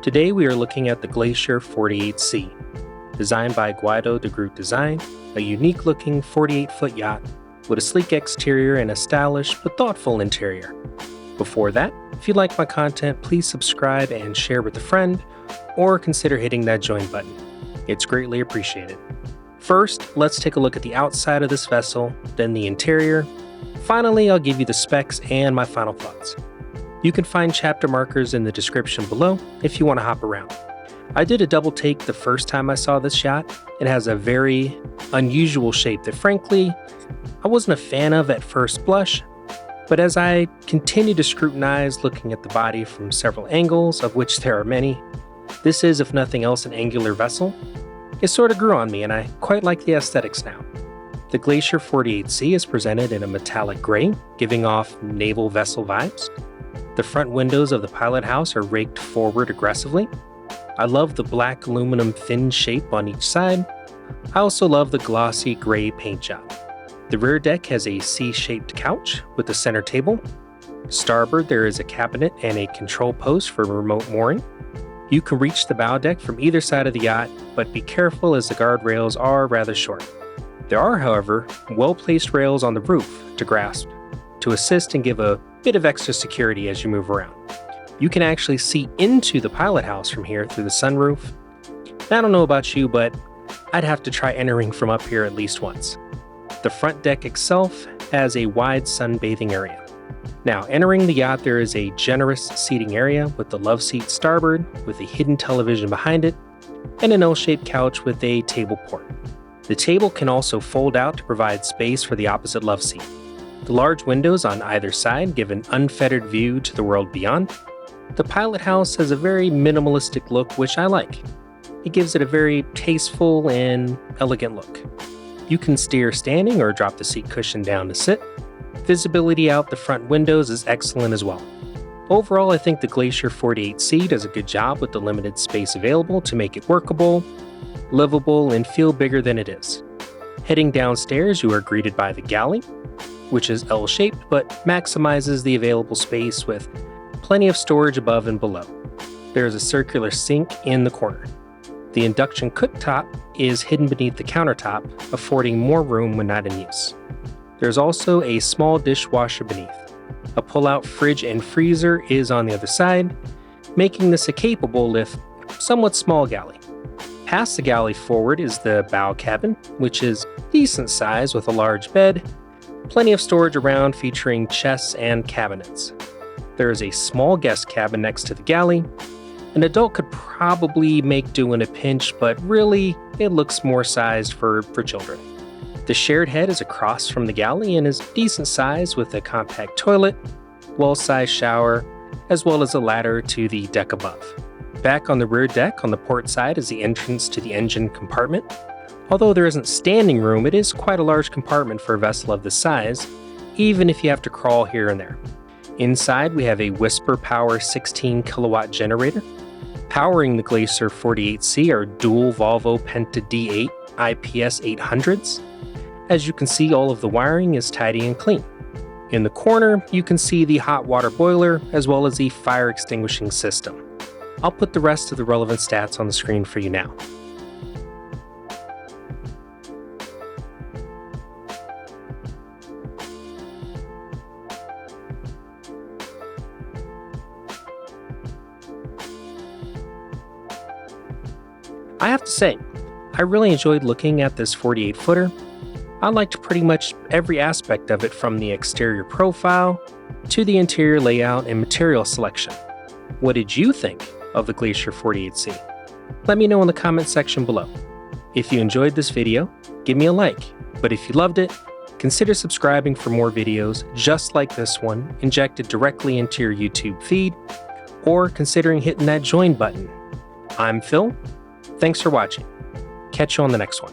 Today we are looking at the Glacier 48C, designed by Guido de Groot Design, a unique-looking 48-foot yacht with a sleek exterior and a stylish but thoughtful interior. Before that, if you like my content, please subscribe and share with a friend, or consider hitting that join button. It's greatly appreciated. First, let's take a look at the outside of this vessel, then the interior. Finally, I'll give you the specs and my final thoughts. You can find chapter markers in the description below if you want to hop around. I did a double take the first time I saw this yacht. It has a very unusual shape that frankly, I wasn't a fan of at first blush, but as I continued to scrutinize looking at the body from several angles, of which there are many, this is, if nothing else, an angular vessel. It sort of grew on me and I quite like the aesthetics now. The Glacier 48C is presented in a metallic gray, giving off naval vessel vibes. The front windows of the pilot house are raked forward aggressively. I love the black aluminum fin shape on each side. I also love the glossy gray paint job. The rear deck has a C-shaped couch with a center table. Starboard, there is a cabinet and a control post for remote mooring. You can reach the bow deck from either side of the yacht, but be careful as the guardrails are rather short. There are, however, well-placed rails on the roof to grasp to assist and give a bit of extra security as you move around. You can actually see into the pilot house from here through the sunroof. I don't know about you, but I'd have to try entering from up here at least once. The front deck itself has a wide sunbathing area. Now, entering the yacht, there is a generous seating area with the love seat starboard with a hidden television behind it and an L-shaped couch with a table port. The table can also fold out to provide space for the opposite love seat. The large windows on either side give an unfettered view to the world beyond. The pilot house has a very minimalistic look, which I like. It gives it a very tasteful and elegant look. You can steer standing or drop the seat cushion down to sit. Visibility out the front windows is excellent as well. Overall, I think the Glacier 48C does a good job with the limited space available to make it workable, livable, and feel bigger than it is. Heading downstairs, you are greeted by the galley, which is L-shaped but maximizes the available space with plenty of storage above and below. There is a circular sink in the corner. The induction cooktop is hidden beneath the countertop, affording more room when not in use. There's also a small dishwasher beneath. A pull-out fridge and freezer is on the other side, making this a capable, if somewhat small, galley. Past the galley forward is the bow cabin, which is decent size with a large bed, plenty of storage around featuring chests and cabinets. There is a small guest cabin next to the galley. An adult could probably make do in a pinch, but really, it looks more sized for children. The shared head is across from the galley and is decent size with a compact toilet, well-sized shower, as well as a ladder to the deck above. Back on the rear deck on the port side is the entrance to the engine compartment. Although there isn't standing room, it is quite a large compartment for a vessel of this size, even if you have to crawl here and there. Inside, we have a Whisper Power 16 kilowatt generator. Powering the Glacier 48C are dual Volvo Penta D8 IPS 800s. As you can see, all of the wiring is tidy and clean. In the corner, you can see the hot water boiler as well as the fire extinguishing system. I'll put the rest of the relevant stats on the screen for you now. I have to say, I really enjoyed looking at this 48-footer. I liked pretty much every aspect of it, from the exterior profile to the interior layout and material selection. What did you think of the Glacier 48C? Let me know in the comment section below. If you enjoyed this video, give me a like, but if you loved it, consider subscribing for more videos just like this one injected directly into your YouTube feed, or considering hitting that join button. I'm Phil. Thanks for watching. Catch you on the next one.